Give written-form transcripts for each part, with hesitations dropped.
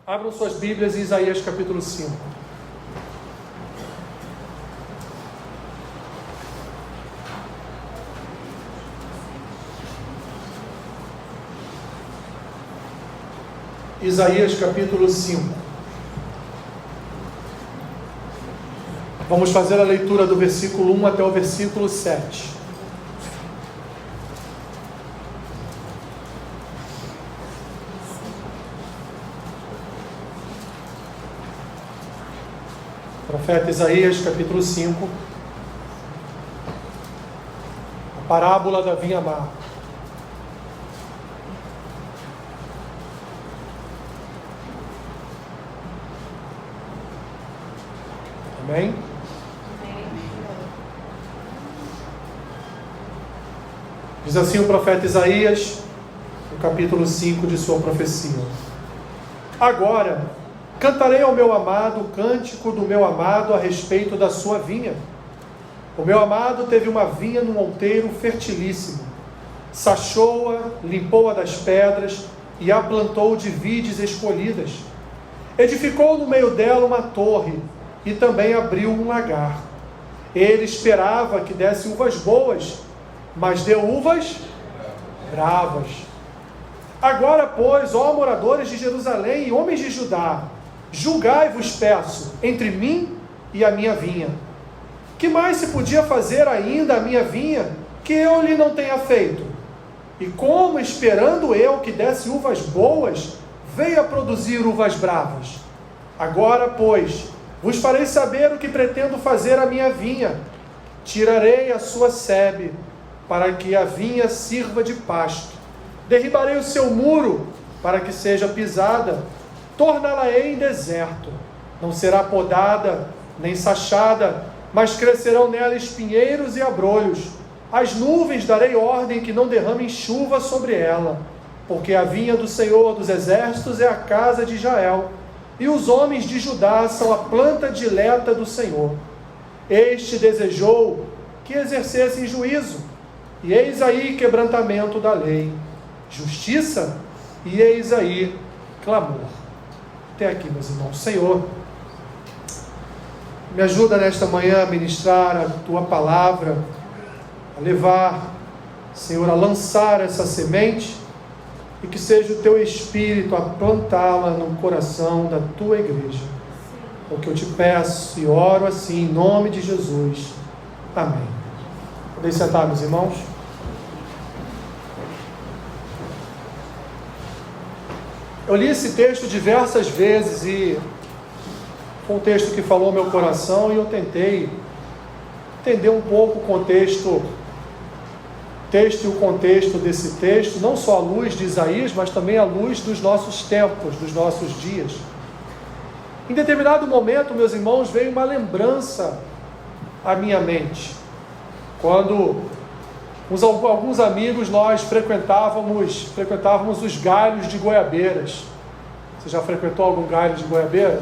Abram suas Bíblias em Isaías capítulo 5. Isaías capítulo 5. Vamos fazer a leitura do versículo 1 até o versículo 7. Profeta Isaías capítulo 5. A parábola da vinha amarga. Amém? Diz assim o profeta Isaías, no capítulo 5 de sua profecia: Agora cantarei ao meu amado o cântico do meu amado a respeito da sua vinha. O meu amado teve uma vinha num outeiro fertilíssimo. Sachou-a, limpou-a das pedras e a plantou de vides escolhidas. Edificou no meio dela uma torre e também abriu um lagar. Ele esperava que desse uvas boas, mas deu uvas bravas. Agora, pois, ó moradores de Jerusalém e homens de Judá, julgai-vos, peço, entre mim e a minha vinha. Que mais se podia fazer ainda a minha vinha, que eu lhe não tenha feito? E como, esperando eu que desse uvas boas, veio a produzir uvas bravas? Agora, pois, vos farei saber o que pretendo fazer à minha vinha. Tirarei a sua sebe, para que a vinha sirva de pasto. Derribarei o seu muro, para que seja pisada. Torná-la-ei em deserto. Não será podada, nem sachada, mas crescerão nela espinheiros e abrolhos. Às nuvens darei ordem que não derramem chuva sobre ela, porque a vinha do Senhor dos Exércitos é a casa de Israel, e os homens de Judá são a planta dileta do Senhor. Este desejou que exercessem juízo, e eis aí quebrantamento da lei, justiça, e eis aí clamor. Até aqui, meus irmãos. Senhor, me ajuda nesta manhã a ministrar a Tua palavra, a levar, Senhor, a lançar essa semente, e que seja o Teu Espírito a plantá-la no coração da Tua igreja. É o que eu te peço e oro assim, em nome de Jesus. Amém. Podem sentar, meus irmãos. Eu li esse texto diversas vezes e foi um texto que falou ao meu coração, e eu tentei entender um pouco o contexto e o contexto desse texto, não só à luz de Isaías, mas também à luz dos nossos tempos, dos nossos dias. Em determinado momento, meus irmãos, veio uma lembrança à minha mente. Quando alguns amigos nós frequentávamos os galhos de goiabeiras. Você já frequentou algum galho de goiabeira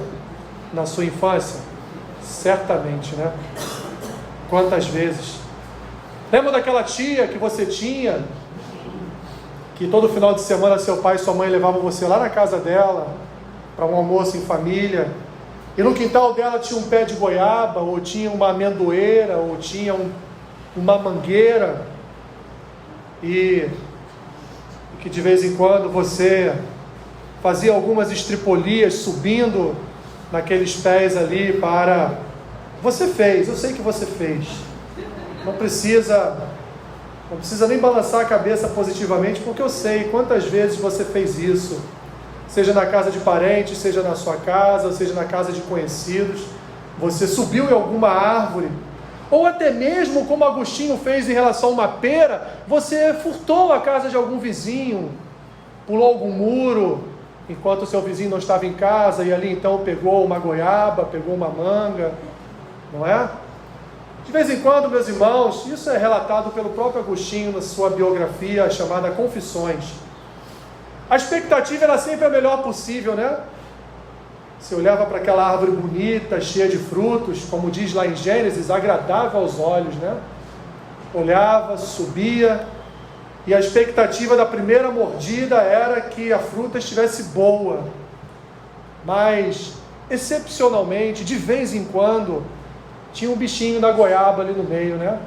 na sua infância? Certamente, né? Quantas vezes? Lembra daquela tia que você tinha, que todo final de semana seu pai e sua mãe levavam você lá na casa dela para um almoço em família, e no quintal dela tinha um pé de goiaba, ou tinha uma amendoeira, ou tinha uma mangueira, e que de vez em quando você fazia algumas estripolias subindo naqueles pés ali para... Você fez, eu sei que você fez. Não precisa nem balançar a cabeça positivamente, porque eu sei quantas vezes você fez isso, seja na casa de parentes, seja na sua casa, seja na casa de conhecidos. Você subiu em alguma árvore, ou até mesmo como Agostinho fez em relação a uma pera, você furtou a casa de algum vizinho, pulou algum muro, enquanto o seu vizinho não estava em casa, e ali então pegou uma goiaba, pegou uma manga, não é? De vez em quando, meus irmãos, isso é relatado pelo próprio Agostinho na sua biografia chamada Confissões. A expectativa era sempre a melhor possível, né? Você olhava para aquela árvore bonita, cheia de frutos, como diz lá em Gênesis, agradável aos olhos, né? Olhava, subia, e a expectativa da primeira mordida era que a fruta estivesse boa. mas excepcionalmente, de vez em quando, tinha um bichinho da goiaba ali no meio, né?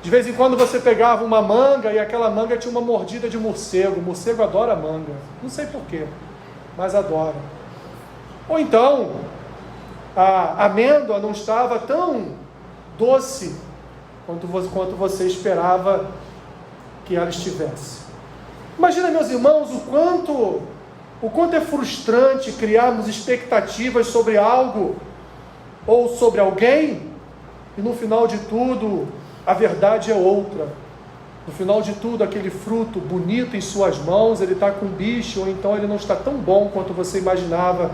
De vez em quando você pegava uma manga e aquela manga tinha uma mordida de morcego. O morcego adora manga, não sei porquê, mas adora. Ou então, a amêndoa não estava tão doce quanto você esperava que ela estivesse. Imagina, meus irmãos, o quanto é frustrante criarmos expectativas sobre algo ou sobre alguém e no final de tudo a verdade é outra. No final de tudo, aquele fruto bonito em suas mãos, ele está com bicho, ou então ele não está tão bom quanto você imaginava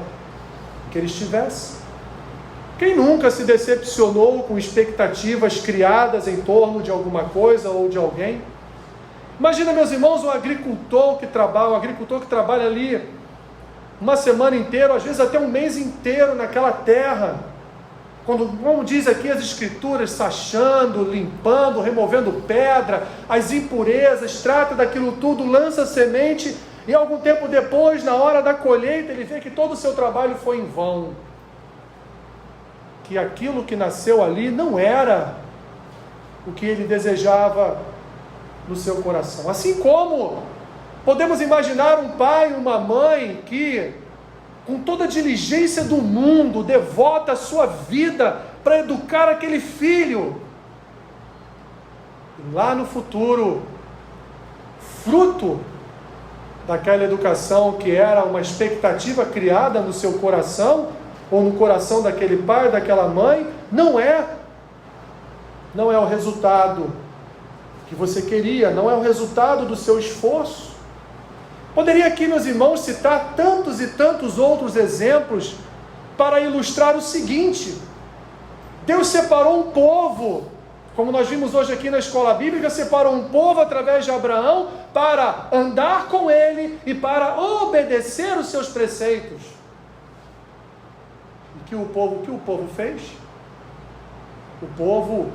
que ele estivesse. Quem nunca se decepcionou com expectativas criadas em torno de alguma coisa ou de alguém? Imagina, meus irmãos, um agricultor que trabalha ali uma semana inteira, às vezes até um mês inteiro naquela terra, como diz aqui as escrituras, sachando, limpando, removendo pedra, as impurezas, trata daquilo tudo, lança semente, e algum tempo depois, na hora da colheita, ele vê que todo o seu trabalho foi em vão, que aquilo que nasceu ali não era o que ele desejava no seu coração. Assim como podemos imaginar um pai, uma mãe que, com toda a diligência do mundo, devota a sua vida para educar aquele filho. E lá no futuro, fruto daquela educação que era uma expectativa criada no seu coração, ou no coração daquele pai, daquela mãe, não é o resultado que você queria, não é o resultado do seu esforço. Poderia aqui, meus irmãos, citar tantos e tantos outros exemplos para ilustrar o seguinte: Deus separou um povo, como nós vimos hoje aqui na escola bíblica, separou um povo através de Abraão para andar com ele e para obedecer os seus preceitos. E o que o povo fez? O povo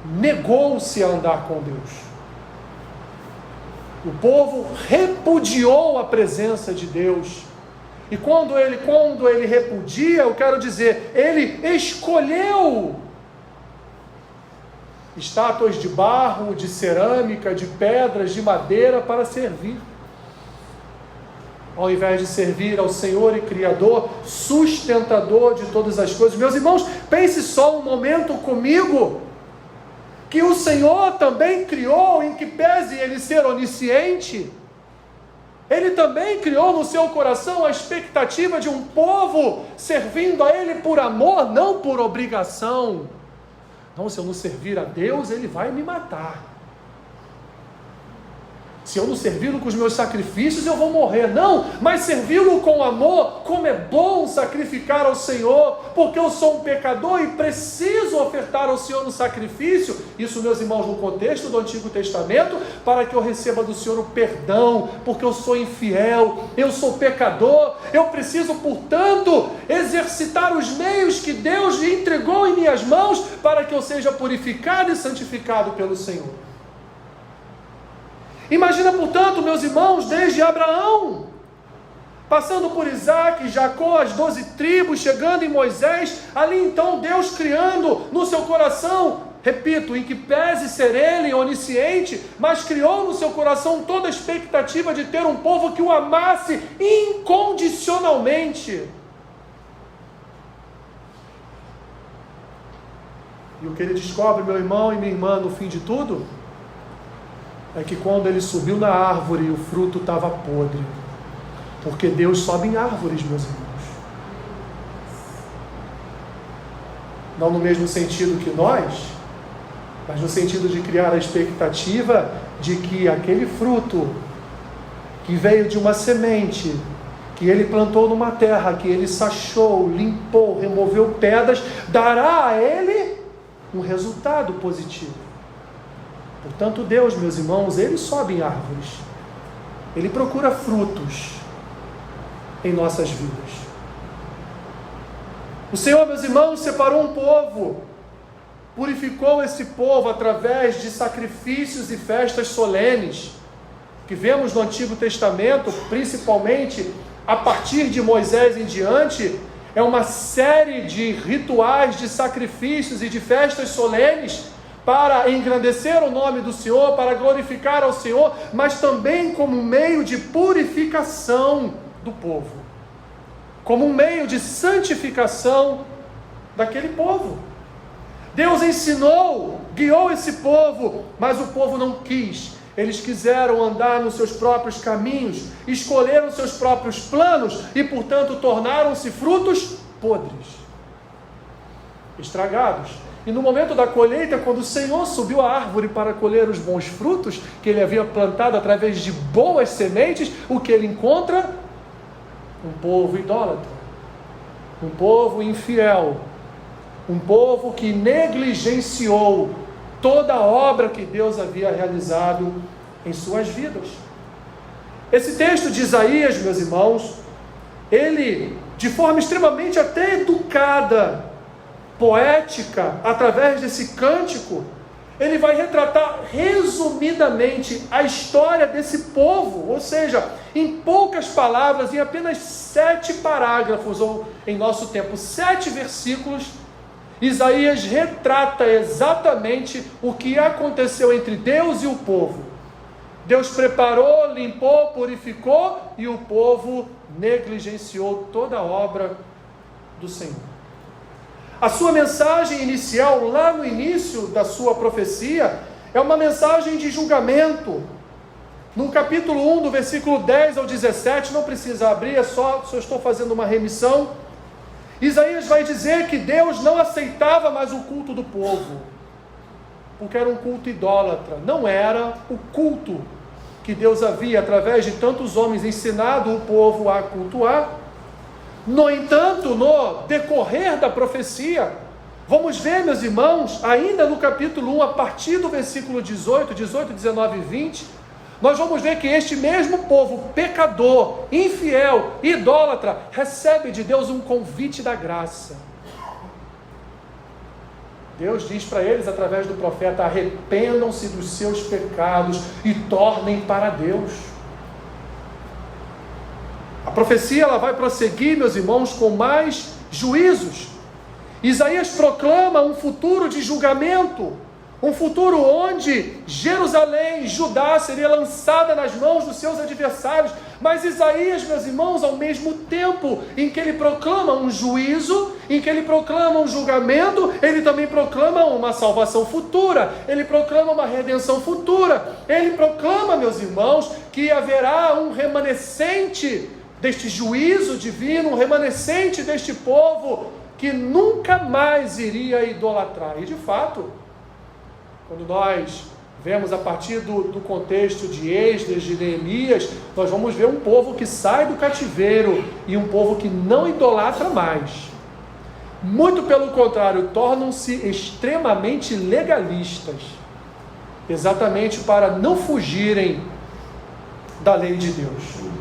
negou-se a andar com Deus. O povo repudiou a presença de Deus. E quando ele repudia, eu quero dizer, ele escolheu estátuas de barro, de cerâmica, de pedras, de madeira para servir. Ao invés de servir ao Senhor e Criador, sustentador de todas as coisas. Meus irmãos, pense só um momento comigo, que o Senhor também criou, em que pese ele ser onisciente, ele também criou no seu coração a expectativa de um povo servindo a ele por amor, não por obrigação. Não, se eu não servir a Deus, ele vai me matar. Se eu não servi-lo com os meus sacrifícios, eu vou morrer. Não, mas servi-lo com amor. Como é bom sacrificar ao Senhor, porque eu sou um pecador e preciso ofertar ao Senhor um sacrifício. Isso, meus irmãos, no contexto do Antigo Testamento, para que eu receba do Senhor o perdão, porque eu sou infiel, eu sou pecador. Eu preciso, portanto, exercitar os meios que Deus entregou em minhas mãos para que eu seja purificado e santificado pelo Senhor. Imagina, portanto, meus irmãos, desde Abraão, passando por Isaac, Jacó, as 12 tribos, chegando em Moisés, ali então Deus criando no seu coração, repito, em que pese ser ele onisciente, mas criou no seu coração toda a expectativa de ter um povo que o amasse incondicionalmente. E o que ele descobre, meu irmão e minha irmã, no fim de tudo, é que quando ele subiu na árvore, o fruto estava podre. Porque Deus sobe em árvores, meus irmãos. Não no mesmo sentido que nós, mas no sentido de criar a expectativa de que aquele fruto que veio de uma semente, que ele plantou numa terra, que ele sachou, limpou, removeu pedras, dará a ele um resultado positivo. Portanto, Deus, meus irmãos, ele sobe em árvores. Ele procura frutos em nossas vidas. O Senhor, meus irmãos, separou um povo, purificou esse povo através de sacrifícios e festas solenes, que vemos no Antigo Testamento, principalmente a partir de Moisés em diante, é uma série de rituais, de sacrifícios e de festas solenes para engrandecer o nome do Senhor, para glorificar ao Senhor, mas também como meio de purificação do povo, como um meio de santificação daquele povo. Deus ensinou, guiou esse povo, mas o povo não quis. Eles quiseram andar nos seus próprios caminhos, escolheram seus próprios planos e, portanto, tornaram-se frutos podres, estragados. E no momento da colheita, quando o Senhor subiu a árvore para colher os bons frutos que ele havia plantado através de boas sementes, o que ele encontra? Um povo idólatra, um povo infiel, um povo que negligenciou toda a obra que Deus havia realizado em suas vidas. Esse texto de Isaías, meus irmãos, ele, de forma extremamente até educada, poética, através desse cântico, ele vai retratar resumidamente a história desse povo, ou seja, em poucas palavras, em apenas 7 parágrafos, ou em nosso tempo, 7 versículos, Isaías retrata exatamente o que aconteceu entre Deus e o povo. Deus preparou, limpou, purificou e o povo negligenciou toda a obra do Senhor. A sua mensagem inicial, lá no início da sua profecia, é uma mensagem de julgamento. No capítulo 1, do versículo 10 ao 17, não precisa abrir, é só eu estou fazendo uma remissão. Isaías vai dizer que Deus não aceitava mais o culto do povo, porque era um culto idólatra, não era o culto que Deus havia, através de tantos homens, ensinado o povo a cultuar. No entanto, no decorrer da profecia, vamos ver, meus irmãos, ainda no capítulo 1, a partir do versículo 18, 19 e 20, nós vamos ver que este mesmo povo pecador, infiel, idólatra, recebe de Deus um convite da graça. Deus diz para eles, através do profeta: arrependam-se dos seus pecados e tornem para Deus. A profecia ela vai prosseguir, meus irmãos, com mais juízos. Isaías proclama um futuro de julgamento, um futuro onde Jerusalém, Judá, seria lançada nas mãos dos seus adversários. Mas Isaías, meus irmãos, ao mesmo tempo em que ele proclama um juízo, em que ele proclama um julgamento, ele também proclama uma salvação futura, ele proclama uma redenção futura, ele proclama, meus irmãos, que haverá um remanescente deste juízo divino, um remanescente deste povo que nunca mais iria idolatrar. E de fato, quando nós vemos a partir do contexto de Esdras, de Neemias, nós vamos ver um povo que sai do cativeiro e um povo que não idolatra mais. Muito pelo contrário, tornam-se extremamente legalistas, exatamente para não fugirem da lei de Deus.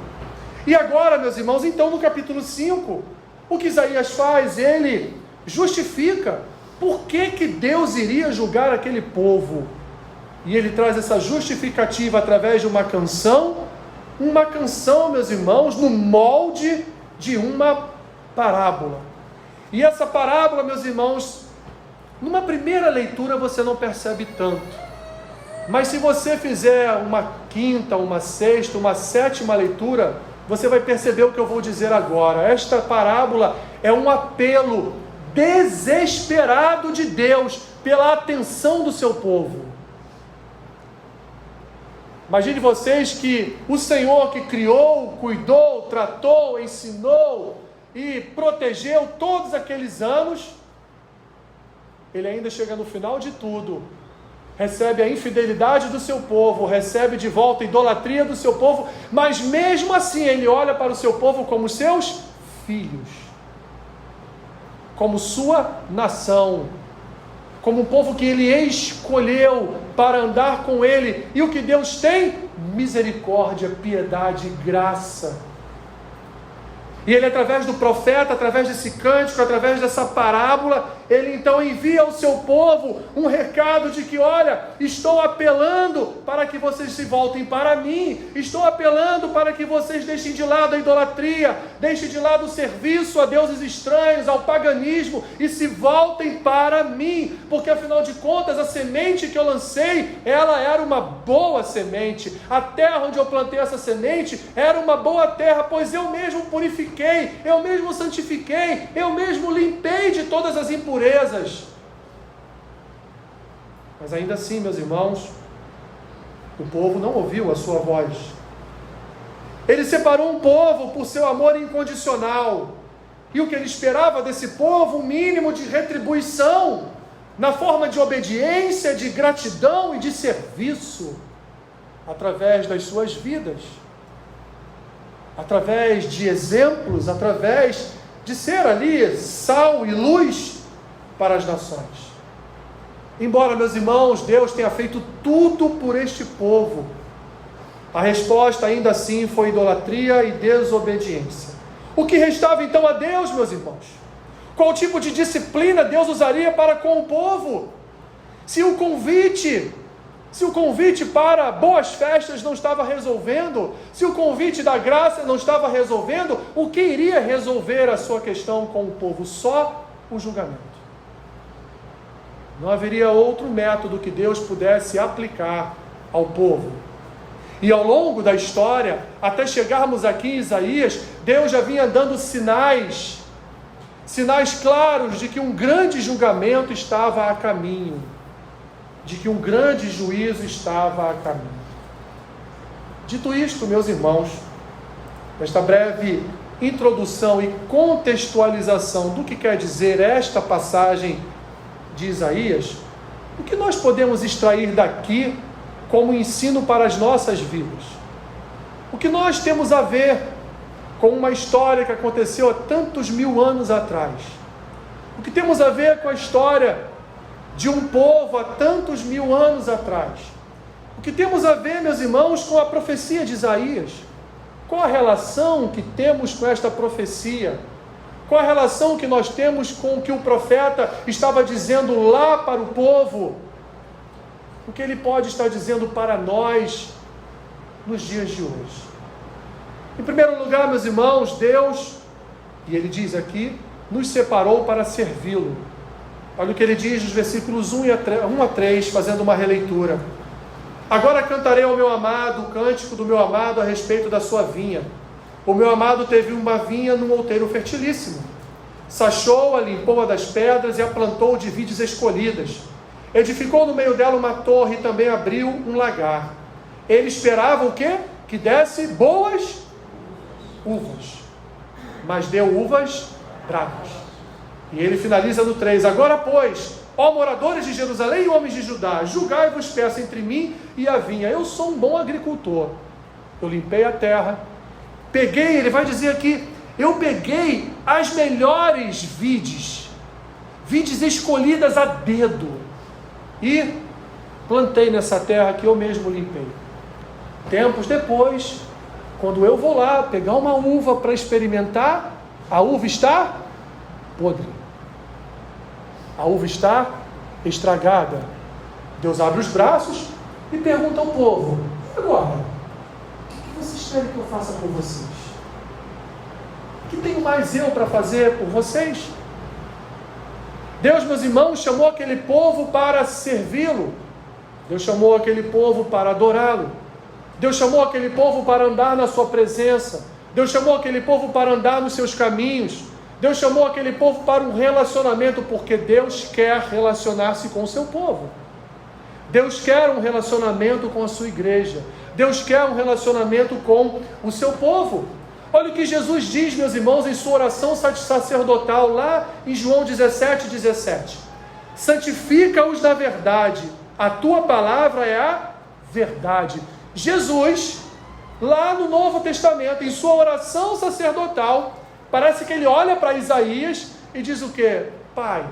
E agora, meus irmãos, então no capítulo 5, o que Isaías faz? Ele justifica por que Deus iria julgar aquele povo. E ele traz essa justificativa através de uma canção, meus irmãos, no molde de uma parábola. E essa parábola, meus irmãos, numa primeira leitura você não percebe tanto. Mas se você fizer uma quinta, uma sexta, uma sétima leitura, você vai perceber o que eu vou dizer agora. Esta parábola é um apelo desesperado de Deus pela atenção do seu povo. Imagine vocês que o Senhor que criou, cuidou, tratou, ensinou e protegeu todos aqueles anos, ele ainda chega no final de tudo, recebe a infidelidade do seu povo, recebe de volta a idolatria do seu povo, mas mesmo assim ele olha para o seu povo como seus filhos, como sua nação, como um povo que ele escolheu para andar com ele. E o que Deus tem? Misericórdia, piedade e graça. E ele, através do profeta, através desse cântico, através dessa parábola, ele então envia ao seu povo um recado de que, olha, estou apelando para que vocês se voltem para mim, estou apelando para que vocês deixem de lado a idolatria, deixem de lado o serviço a deuses estranhos, ao paganismo, e se voltem para mim, porque afinal de contas a semente que eu lancei, ela era uma boa semente, a terra onde eu plantei essa semente era uma boa terra, pois eu mesmo purifiquei, eu mesmo santifiquei, eu mesmo limpei de todas as impurezas. Mas ainda assim, meus irmãos, o povo não ouviu a sua voz. Ele separou um povo por seu amor incondicional, e o que ele esperava desse povo, um mínimo de retribuição, na forma de obediência, de gratidão e de serviço, através das suas vidas, através de exemplos, através de ser ali sal e luz para as nações. Embora, meus irmãos, Deus tenha feito tudo por este povo, a resposta ainda assim foi idolatria e desobediência. O que restava então a Deus, meus irmãos? Qual tipo de disciplina Deus usaria para com o povo? Se o convite para boas festas não estava resolvendo, se o convite da graça não estava resolvendo, o que iria resolver a sua questão com o povo? Só o julgamento. Não haveria outro método que Deus pudesse aplicar ao povo. E ao longo da história, até chegarmos aqui em Isaías, Deus já vinha dando sinais claros de que um grande julgamento estava a caminho, de que um grande juízo estava a caminho. Dito isto, meus irmãos, esta breve introdução e contextualização do que quer dizer esta passagem de Isaías, o que nós podemos extrair daqui como ensino para as nossas vidas? O que nós temos a ver com uma história que aconteceu há tantos mil anos atrás? O que temos a ver com a história de um povo há tantos mil anos atrás? O que temos a ver, meus irmãos, com a profecia de Isaías? Qual a relação que temos com esta profecia? Qual a relação que nós temos com o que o profeta estava dizendo lá para o povo? O que ele pode estar dizendo para nós nos dias de hoje? Em primeiro lugar, meus irmãos, Deus, e ele diz aqui, nos separou para servi-lo. Olha o que ele diz nos versículos 1 a 3, fazendo uma releitura. Agora cantarei ao meu amado o cântico do meu amado a respeito da sua vinha. O meu amado teve uma vinha num outeiro fertilíssimo. Sachou-a, limpou-a das pedras e a plantou de vides escolhidas. Edificou no meio dela uma torre e também abriu um lagar. Ele esperava o quê? Que desse boas uvas, mas deu uvas bravas. E ele finaliza no 3. Agora, pois, ó moradores de Jerusalém e homens de Judá, julgai-vos peça entre mim e a vinha. Eu sou um bom agricultor. Eu limpei a terra. Peguei, ele vai dizer aqui, eu peguei as melhores vides escolhidas a dedo, e plantei nessa terra que eu mesmo limpei. Tempos depois, quando eu vou lá pegar uma uva para experimentar, a uva está podre. A uva está estragada. Deus abre os braços e pergunta ao povo: e agora? O que vocês querem que eu faça por vocês? O que tenho mais eu para fazer por vocês? Deus, meus irmãos, chamou aquele povo para servi-lo. Deus chamou aquele povo para adorá-lo. Deus chamou aquele povo para andar na sua presença. Deus chamou aquele povo para andar nos seus caminhos. Deus chamou aquele povo para um relacionamento, porque Deus quer relacionar-se com o seu povo. Deus quer um relacionamento com a sua igreja. Deus quer um relacionamento com o seu povo. Olha o que Jesus diz, meus irmãos, em sua oração sacerdotal, lá em João 17:17. Santifica-os na verdade, a tua palavra é a verdade. Jesus, lá no Novo Testamento, em sua oração sacerdotal, parece que ele olha para Isaías e diz o quê? Pai,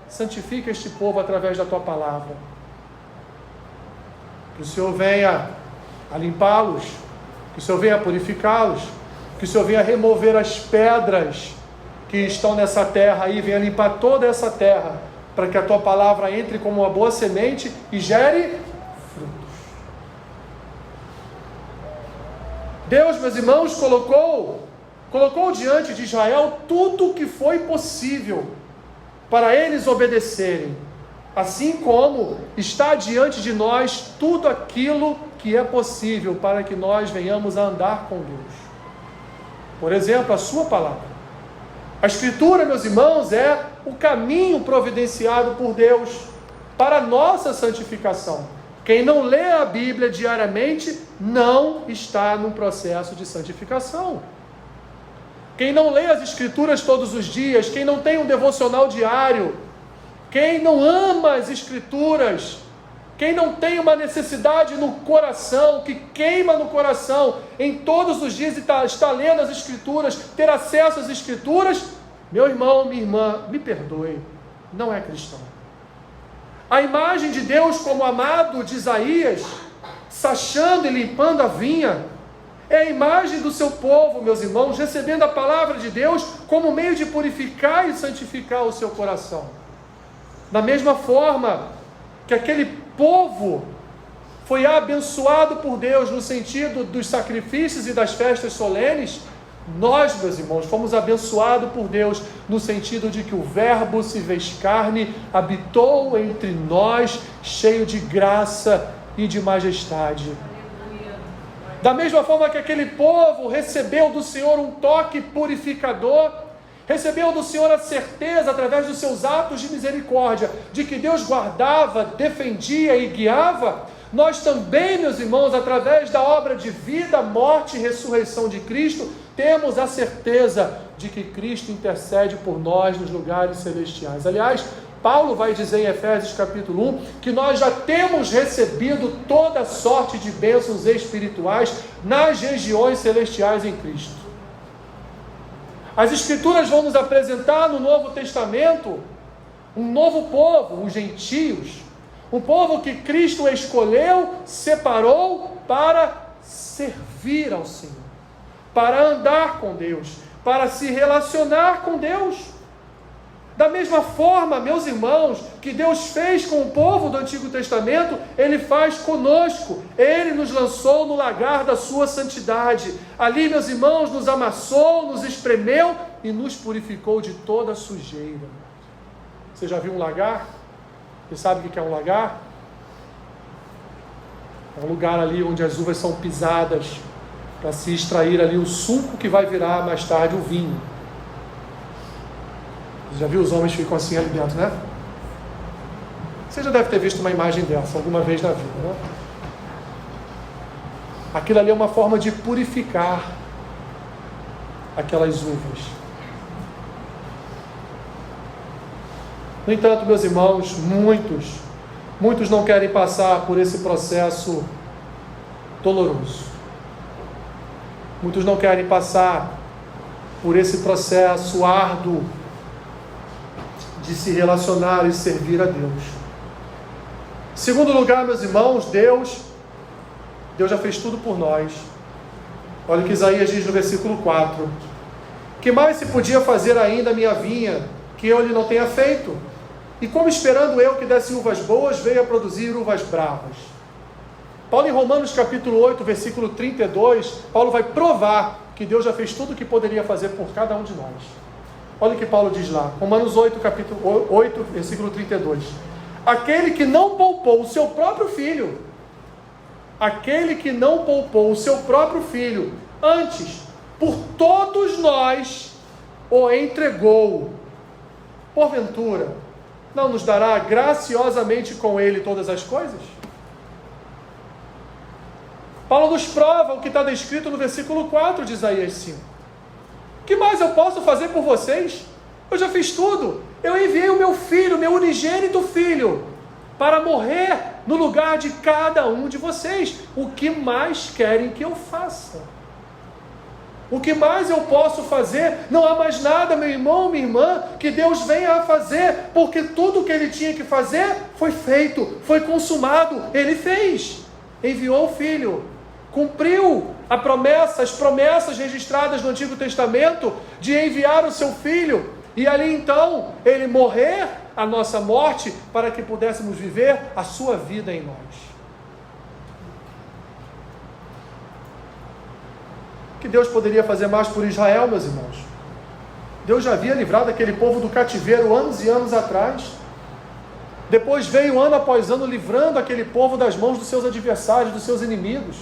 santifica este povo através da tua palavra. Que o Senhor venha a limpá-los, que o Senhor venha a purificá-los, Que o Senhor venha remover as pedras que estão nessa terra aí, venha limpar toda essa terra, para que a Tua palavra entre como uma boa semente e gere frutos. Deus, meus irmãos, colocou diante de Israel tudo o que foi possível para eles obedecerem, assim como está diante de nós tudo aquilo que é possível para que nós venhamos a andar com Deus. Por exemplo, a sua palavra. A Escritura, meus irmãos, é o caminho providenciado por Deus para a nossa santificação. Quem não lê a Bíblia diariamente não está num processo de santificação. Quem não lê as Escrituras todos os dias, quem não tem um devocional diário, quem não ama as Escrituras, quem não tem uma necessidade no coração, que queima no coração, em todos os dias está lendo as Escrituras, ter acesso às Escrituras, meu irmão, minha irmã, me perdoe, não é cristão. A imagem de Deus como amado de Isaías, sachando e limpando a vinha, é a imagem do seu povo, meus irmãos, recebendo a palavra de Deus como meio de purificar e santificar o seu coração. Da mesma forma que aquele povo foi abençoado por Deus no sentido dos sacrifícios e das festas solenes, nós, meus irmãos, fomos abençoados por Deus no sentido de que o Verbo se fez carne, habitou entre nós, cheio de graça e de majestade. Da mesma forma que aquele povo recebeu do Senhor um toque purificador, recebeu do Senhor a certeza, através dos seus atos de misericórdia, de que Deus guardava, defendia e guiava, nós também, meus irmãos, através da obra de vida, morte e ressurreição de Cristo, temos a certeza de que Cristo intercede por nós nos lugares celestiais. Aliás, Paulo vai dizer em Efésios capítulo 1, que nós já temos recebido toda sorte de bênçãos espirituais nas regiões celestiais em Cristo. As Escrituras vão nos apresentar no Novo Testamento um novo povo, os gentios, um povo que Cristo escolheu, separou para servir ao Senhor, para andar com Deus, para se relacionar com Deus. Da mesma forma, meus irmãos, que Deus fez com o povo do Antigo Testamento, Ele faz conosco. Ele nos lançou no lagar da sua santidade. Ali, meus irmãos, nos amassou, nos espremeu e nos purificou de toda sujeira. Você já viu um lagar? Você sabe o que é um lagar? É um lugar ali onde as uvas são pisadas para se extrair ali o suco que vai virar mais tarde o vinho. Você já viu os homens ficam assim ali dentro, né? Você já deve ter visto uma imagem dessa alguma vez na vida, né? Aquilo ali é uma forma de purificar aquelas uvas. No entanto, meus irmãos, muitos não querem passar por esse processo doloroso. Muitos não querem passar por esse processo árduo de se relacionar e servir a Deus. Em segundo lugar, meus irmãos, Deus já fez tudo por nós. Olha o que Isaías diz no versículo 4. Que mais se podia fazer ainda a minha vinha, que eu lhe não tenha feito? E como esperando eu que desse uvas boas, veio a produzir uvas bravas. Paulo em Romanos capítulo 8, versículo 32, Paulo vai provar que Deus já fez tudo o que poderia fazer por cada um de nós. Olha o que Paulo diz lá, Romanos 8, capítulo 8, versículo 32. Aquele que não poupou o seu próprio filho, antes, por todos nós, o entregou. Porventura, não nos dará graciosamente com ele todas as coisas? Paulo nos prova o que está descrito no versículo 4 de Isaías 5. O que mais eu posso fazer por vocês? Eu já fiz tudo. Eu enviei o meu filho, meu unigênito filho, para morrer no lugar de cada um de vocês. O que mais querem que eu faça? O que mais eu posso fazer? Não há mais nada, meu irmão, minha irmã, que Deus venha a fazer, porque tudo o que Ele tinha que fazer foi feito, foi consumado. Ele fez, enviou o Filho, cumpriu as promessas registradas no Antigo Testamento de enviar o seu Filho e ali então ele morrer a nossa morte para que pudéssemos viver a sua vida em nós. O que Deus poderia fazer mais por Israel, meus irmãos? Deus já havia livrado aquele povo do cativeiro anos e anos atrás. Depois veio ano após ano livrando aquele povo das mãos dos seus adversários, dos seus inimigos.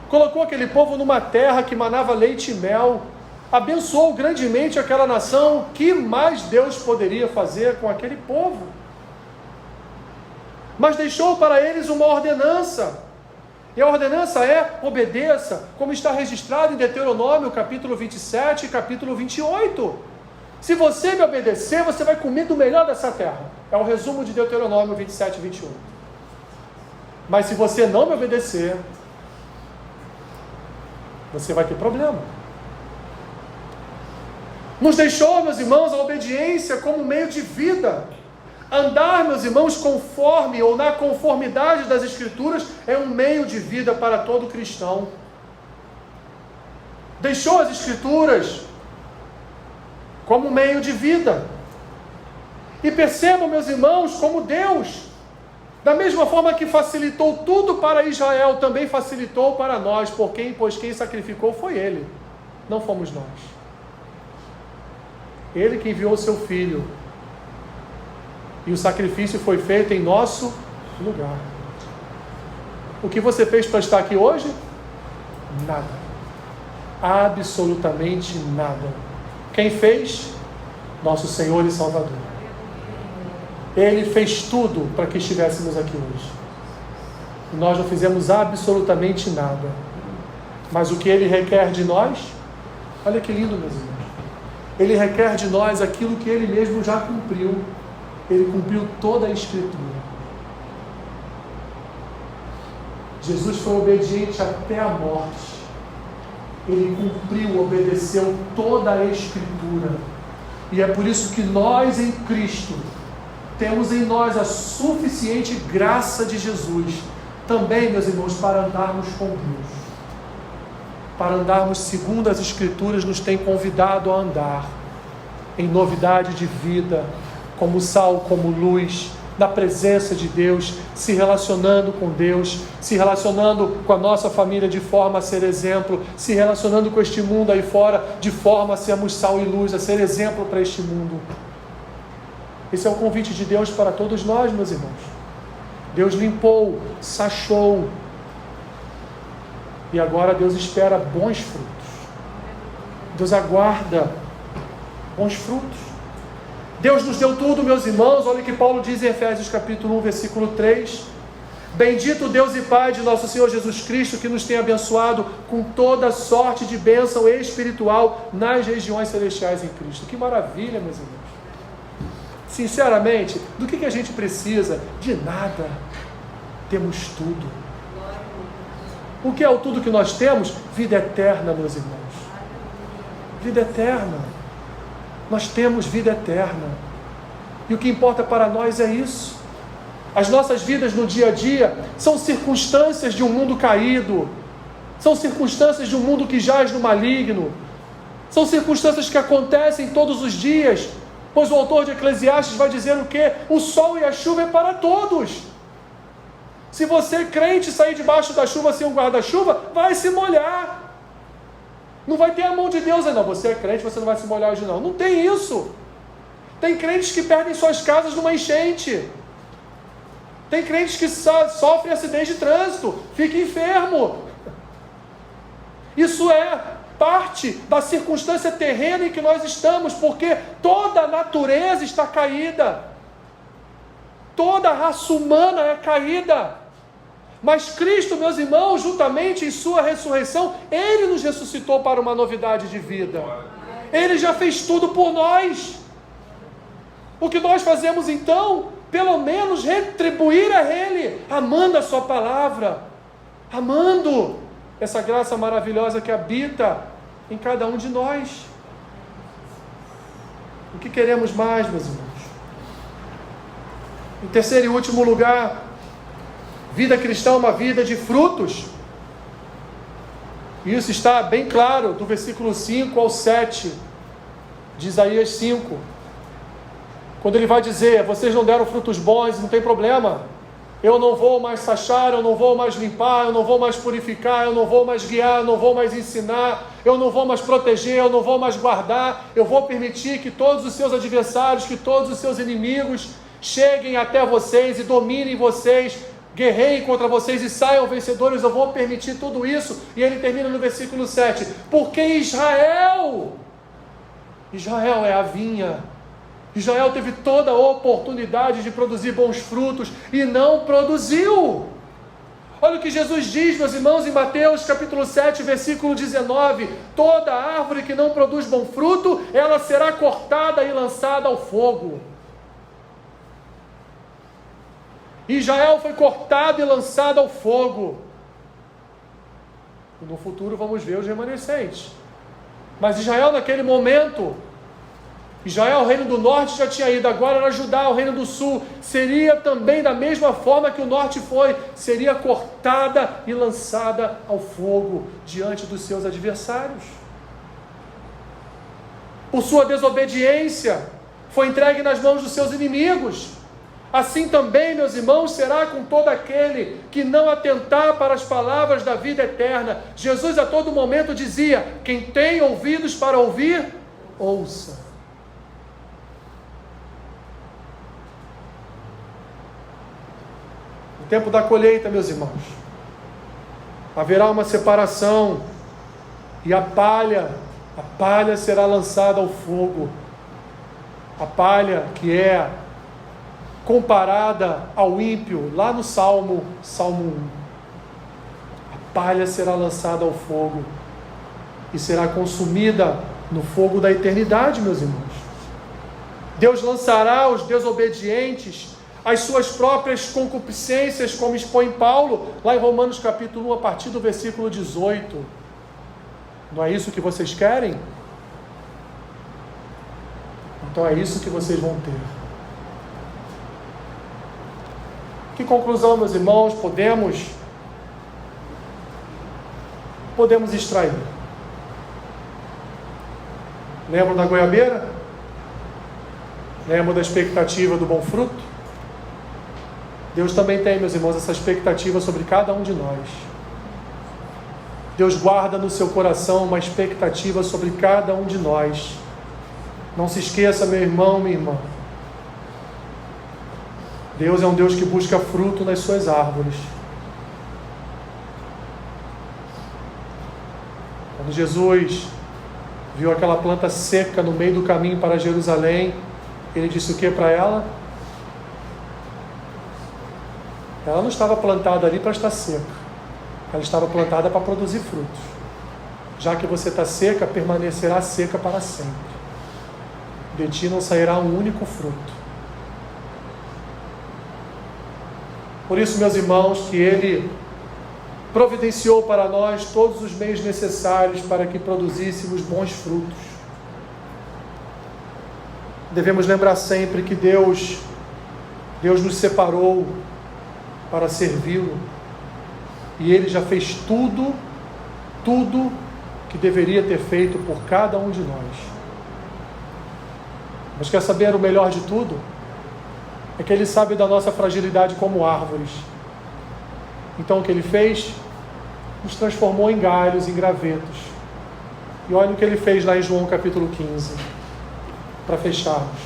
Colocou aquele povo numa terra que manava leite e mel. Abençoou grandemente aquela nação. O que mais Deus poderia fazer com aquele povo? Mas deixou para eles uma ordenança. E a ordenança é: obedeça, como está registrado em Deuteronômio, capítulo 27 e capítulo 28. Se você me obedecer, você vai comer do melhor dessa terra. É o resumo de Deuteronômio 27 e 28. Mas se você não me obedecer, você vai ter problema. Nos deixou, meus irmãos, a obediência como meio de vida. Andar, meus irmãos, conforme ou na conformidade das Escrituras é um meio de vida para todo cristão. Deixou as Escrituras como meio de vida. E percebam, meus irmãos, como Deus, da mesma forma que facilitou tudo para Israel, também facilitou para nós, pois quem sacrificou foi Ele, não fomos nós. Ele que enviou o seu Filho, e o sacrifício foi feito em nosso lugar. O que você fez para estar aqui hoje? Nada. Absolutamente nada. Quem fez? Nosso Senhor e Salvador. Ele fez tudo para que estivéssemos aqui hoje. E nós não fizemos absolutamente nada. Mas o que Ele requer de nós? Olha que lindo, meus irmãos. Ele requer de nós aquilo que Ele mesmo já cumpriu. Ele cumpriu toda a Escritura. Jesus foi obediente até a morte. Ele cumpriu, obedeceu toda a Escritura. E é por isso que nós em Cristo temos em nós a suficiente graça de Jesus, também, meus irmãos, para andarmos com Deus. Para andarmos segundo as Escrituras nos tem convidado a andar em novidade de vida, como sal, como luz, na presença de Deus, se relacionando com Deus, se relacionando com a nossa família de forma a ser exemplo, se relacionando com este mundo aí fora, de forma a sermos sal e luz, a ser exemplo para este mundo. Esse é o convite de Deus para todos nós, meus irmãos. Deus limpou, sachou, e agora Deus espera bons frutos. Deus aguarda bons frutos. Deus nos deu tudo, meus irmãos. Olha o que Paulo diz em Efésios capítulo 1, versículo 3. Bendito Deus e Pai de nosso Senhor Jesus Cristo, que nos tem abençoado com toda sorte de bênção espiritual nas regiões celestiais em Cristo. Que maravilha, meus irmãos. Sinceramente, do que a gente precisa? De nada. Temos tudo. O que é o tudo que nós temos? Vida eterna, meus irmãos. Vida eterna. Nós temos vida eterna. E o que importa para nós é isso. As nossas vidas no dia a dia são circunstâncias de um mundo caído. São circunstâncias de um mundo que jaz no maligno. São circunstâncias que acontecem todos os dias. Pois o autor de Eclesiastes vai dizer o quê? O sol e a chuva é para todos. Se você, crente, sair debaixo da chuva sem um guarda-chuva, vai se molhar. Não vai ter a mão de Deus aí, não. Você é crente, você não vai se molhar hoje, não. Não tem isso. Tem crentes que perdem suas casas numa enchente. Tem crentes que sofrem acidente de trânsito, fica enfermo. Isso é parte da circunstância terrena em que nós estamos, porque toda a natureza está caída. Toda a raça humana é caída. Mas Cristo, meus irmãos, juntamente em sua ressurreição, Ele nos ressuscitou para uma novidade de vida. Ele já fez tudo por nós. O que nós fazemos então? Pelo menos retribuir a Ele, amando a sua palavra, amando essa graça maravilhosa que habita em cada um de nós. O que queremos mais, meus irmãos? Em terceiro e último lugar, vida cristã é uma vida de frutos. Isso está bem claro do versículo 5 ao 7 de Isaías 5. Quando ele vai dizer: vocês não deram frutos bons, não tem problema. Eu não vou mais sachar, eu não vou mais limpar, eu não vou mais purificar, eu não vou mais guiar, eu não vou mais ensinar, eu não vou mais proteger, eu não vou mais guardar. Eu vou permitir que todos os seus adversários, que todos os seus inimigos cheguem até vocês e dominem vocês, guerreiem contra vocês e saiam vencedores. Eu vou permitir tudo isso. E ele termina no versículo 7: porque Israel é a vinha. Israel teve toda a oportunidade de produzir bons frutos e não produziu. Olha o que Jesus diz, meus irmãos, em Mateus capítulo 7, versículo 19: toda árvore que não produz bom fruto, ela será cortada e lançada ao fogo. Israel foi cortado e lançado ao fogo. E no futuro vamos ver os remanescentes. Mas Israel naquele momento, Israel, o reino do norte já tinha ido, agora era Judá, o reino do sul, seria também da mesma forma que o norte foi, seria cortada e lançada ao fogo diante dos seus adversários. Por sua desobediência, foi entregue nas mãos dos seus inimigos. Assim também, meus irmãos, será com todo aquele que não atentar para as palavras da vida eterna. Jesus a todo momento dizia: quem tem ouvidos para ouvir, ouça. No tempo da colheita, meus irmãos, haverá uma separação, e a palha será lançada ao fogo. A palha que é comparada ao ímpio, lá no Salmo 1. A palha será lançada ao fogo e será consumida no fogo da eternidade, meus irmãos. Deus lançará os desobedientes as suas próprias concupiscências, como expõe Paulo, lá em Romanos capítulo 1, a partir do versículo 18. Não é isso que vocês querem? Então é isso que vocês vão ter. Que conclusão, meus irmãos, podemos extrair? Lembram da goiabeira? Lembram da expectativa do bom fruto? Deus também tem, meus irmãos, essa expectativa sobre cada um de nós. Deus guarda no seu coração uma expectativa sobre cada um de nós. Não se esqueça, meu irmão, minha irmã. Deus é um Deus que busca fruto nas suas árvores. Quando Jesus viu aquela planta seca no meio do caminho para Jerusalém, ele disse o que para ela? Ela não estava plantada ali para estar seca. Ela estava plantada para produzir frutos. Já que você está seca, permanecerá seca para sempre. De ti não sairá um único fruto. Por isso, meus irmãos, que Ele providenciou para nós todos os meios necessários para que produzíssemos bons frutos. Devemos lembrar sempre que Deus nos separou para servi-lo, e Ele já fez tudo que deveria ter feito por cada um de nós. Mas quer saber o melhor de tudo? É que Ele sabe da nossa fragilidade como árvores. Então o que Ele fez? Nos transformou em galhos, em gravetos. E olha o que Ele fez lá em João capítulo 15, para fecharmos.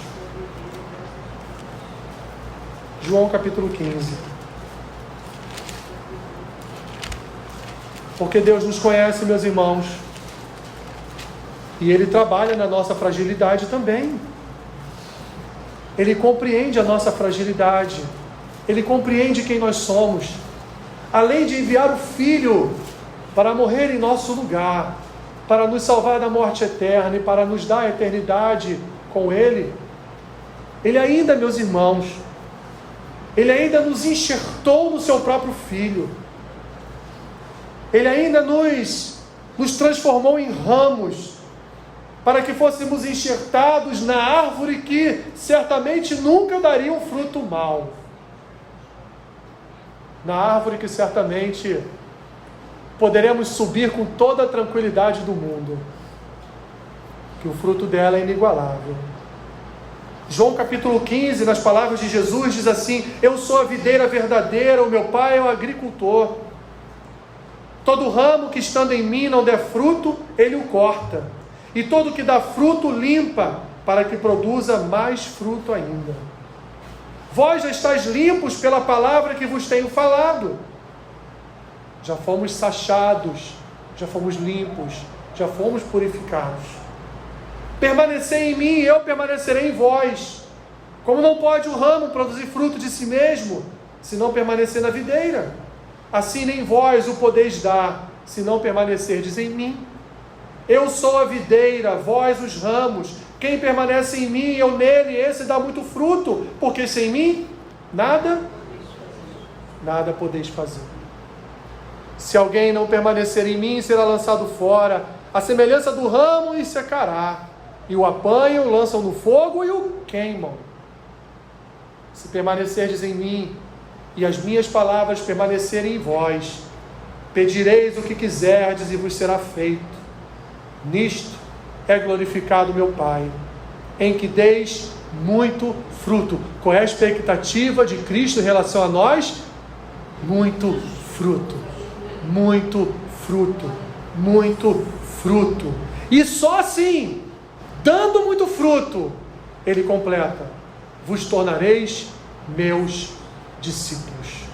João capítulo 15. Porque Deus nos conhece, meus irmãos, e Ele trabalha na nossa fragilidade também. Ele compreende a nossa fragilidade, Ele compreende quem nós somos. Além de enviar o Filho para morrer em nosso lugar, para nos salvar da morte eterna e para nos dar a eternidade com Ele, Ele ainda, meus irmãos, Ele ainda nos enxertou no seu próprio Filho. Ele ainda nos transformou em ramos, para que fôssemos enxertados na árvore que certamente nunca daria um fruto mau. Na árvore que certamente poderemos subir com toda a tranquilidade do mundo, que o fruto dela é inigualável. João capítulo 15, nas palavras de Jesus, diz assim: eu sou a videira verdadeira, o meu pai é o agricultor. Todo ramo que estando em mim não der fruto, ele o corta, e todo que dá fruto limpa, para que produza mais fruto ainda. Vós já estáis limpos pela palavra que vos tenho falado. Já fomos sachados, já fomos limpos, já fomos purificados. Permanecei em mim e eu permanecerei em vós. Como não pode o ramo produzir fruto de si mesmo, se não permanecer na videira, assim nem vós o podeis dar, se não permanecerdes em mim. Eu sou a videira, vós os ramos. Quem permanece em mim e eu nele, esse dá muito fruto, porque sem mim, nada podeis fazer. Se alguém não permanecer em mim, será lançado fora, a semelhança do ramo, e secará. E o apanham, lançam no fogo e o queimam. Se permanecerdes em mim, e as minhas palavras permanecerem em vós, pedireis o que quiserdes e vos será feito. Nisto é glorificado meu Pai, em que deis muito fruto. Qual é a expectativa de Cristo em relação a nós? Muito fruto, muito fruto, muito fruto. E só assim, dando muito fruto, ele completa: vos tornareis meus discípulos.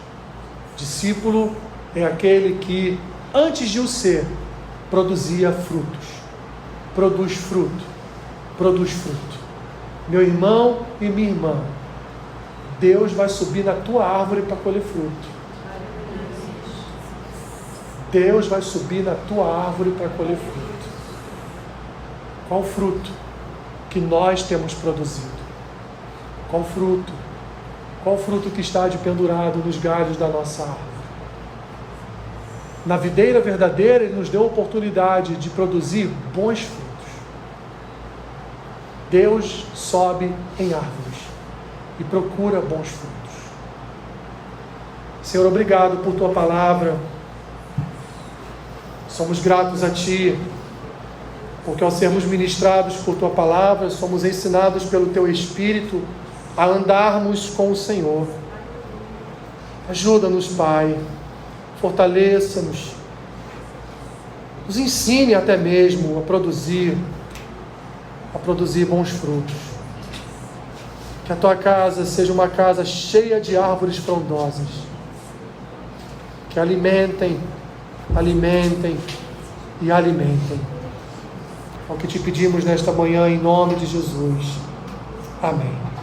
Discípulo é aquele que, antes de o ser, produzia frutos. Produz fruto, produz fruto. Meu irmão e minha irmã, Deus vai subir na tua árvore para colher fruto. Deus vai subir na tua árvore para colher fruto. Qual fruto que nós temos produzido? Qual fruto? Qual fruto que está de pendurado nos galhos da nossa árvore? Na videira verdadeira, Ele nos deu a oportunidade de produzir bons frutos. Deus sobe em árvores e procura bons frutos. Senhor, obrigado por Tua palavra. Somos gratos a Ti, porque ao sermos ministrados por Tua palavra, somos ensinados pelo Teu Espírito a andarmos com o Senhor. Ajuda-nos, Pai, fortaleça-nos, nos ensine até mesmo a produzir bons frutos. Que a Tua casa seja uma casa cheia de árvores frondosas, que alimentem e alimentem. É o que te pedimos nesta manhã, em nome de Jesus. Amém.